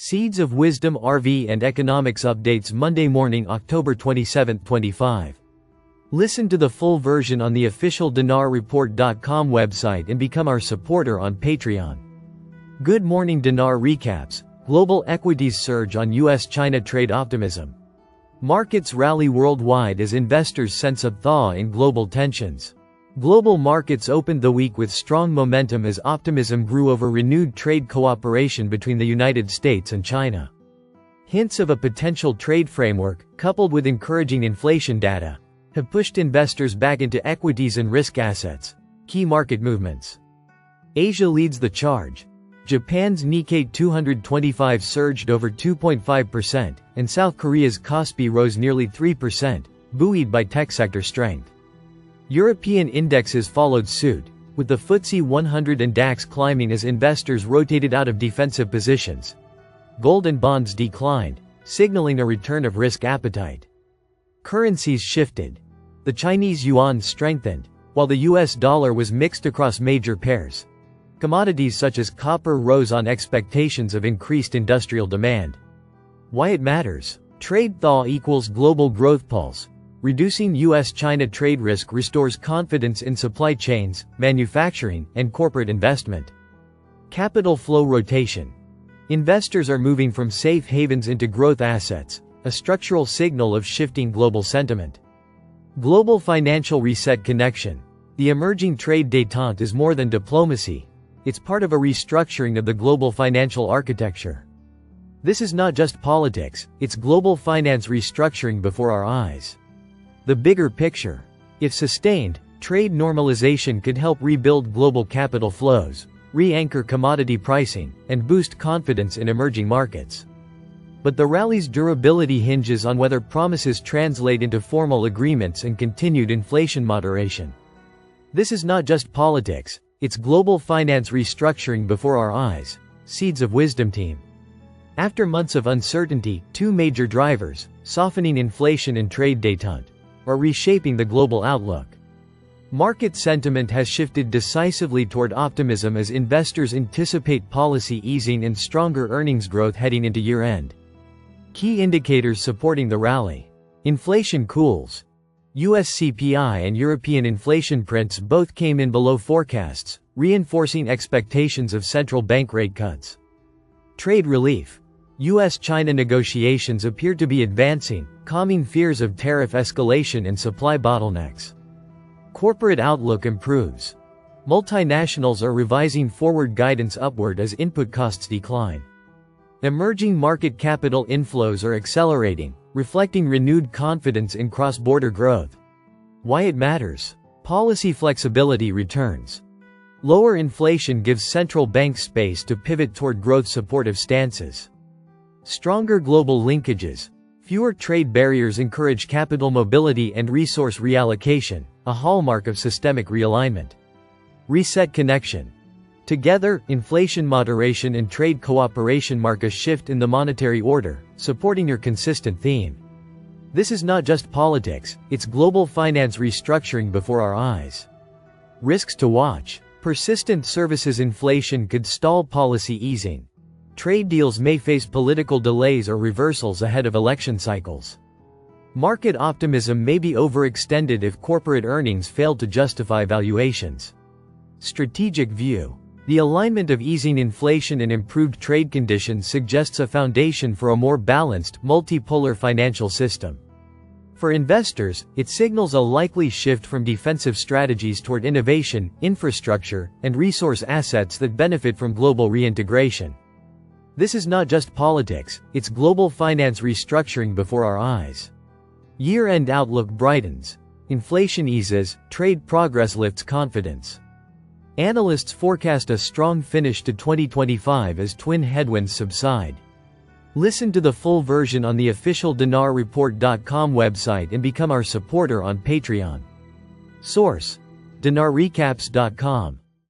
Seeds of Wisdom RV and Economics Updates Monday morning, October 27, 25. Listen to the full version on the official dinarreport.com website and become our supporter on Patreon. Good morning Dinar Recaps. Global equities surge on US-China trade optimism. Markets rally worldwide as investors sense a thaw in global tensions. Global markets opened the week with strong momentum as optimism grew over renewed trade cooperation between the United States and China. Hints of a potential trade framework, coupled with encouraging inflation data, have pushed investors back into equities and risk assets. Key market movements. Asia leads the charge. Japan's Nikkei 225 surged over 2.5%, and South Korea's Kospi rose nearly 3%, buoyed by tech sector strength. European indexes followed suit, with the FTSE 100 and DAX climbing as investors rotated out of defensive positions. Gold and bonds declined, signaling a return of risk appetite. Currencies shifted. The Chinese yuan strengthened, while the US dollar was mixed across major pairs. Commodities such as copper rose on expectations of increased industrial demand. Why it matters. Trade thaw equals global growth pulse. Reducing US-China trade risk restores confidence in supply chains, manufacturing, and corporate investment. Capital flow rotation. Investors are moving from safe havens into growth assets, a structural signal of shifting global sentiment. Global financial reset connection. The emerging trade détente is more than diplomacy. It's part of a restructuring of the global financial architecture. This is not just politics, it's global finance restructuring before our eyes. The bigger picture. If sustained, trade normalization could help rebuild global capital flows, re-anchor commodity pricing, and boost confidence in emerging markets. But the rally's durability hinges on whether promises translate into formal agreements and continued inflation moderation. This is not just politics, it's global finance restructuring before our eyes. Seeds of Wisdom Team. After months of uncertainty, two major drivers, softening inflation and trade détente, are reshaping the global outlook. Market sentiment has shifted decisively toward optimism as investors anticipate policy easing and stronger earnings growth heading into year-end. Key indicators supporting the rally. Inflation cools. US CPI and European inflation prints both came in below forecasts, reinforcing expectations of central bank rate cuts. Trade relief. US-China negotiations appear to be advancing, calming fears of tariff escalation and supply bottlenecks. Corporate outlook improves. Multinationals are revising forward guidance upward as input costs decline. Emerging market capital inflows are accelerating, reflecting renewed confidence in cross-border growth. Why it matters. Policy flexibility returns. Lower inflation gives central banks space to pivot toward growth-supportive stances. Stronger global linkages. Fewer trade barriers encourage capital mobility and resource reallocation, a hallmark of systemic realignment. Reset connection. Together, inflation moderation and trade cooperation mark a shift in the monetary order, supporting your consistent theme. This is not just politics, it's global finance restructuring before our eyes. Risks to watch. Persistent services inflation could stall policy easing. Trade deals may face political delays or reversals ahead of election cycles. Market optimism may be overextended if corporate earnings fail to justify valuations. Strategic view. The alignment of easing inflation and improved trade conditions suggests a foundation for a more balanced, multipolar financial system. For investors, it signals a likely shift from defensive strategies toward innovation, infrastructure, and resource assets that benefit from global reintegration. This is not just politics, it's global finance restructuring before our eyes. Year-end outlook brightens. Inflation eases, trade progress lifts confidence. Analysts forecast a strong finish to 2025 as twin headwinds subside. Listen to the full version on the official dinarreport.com website and become our supporter on Patreon. Source: dinarrecaps.com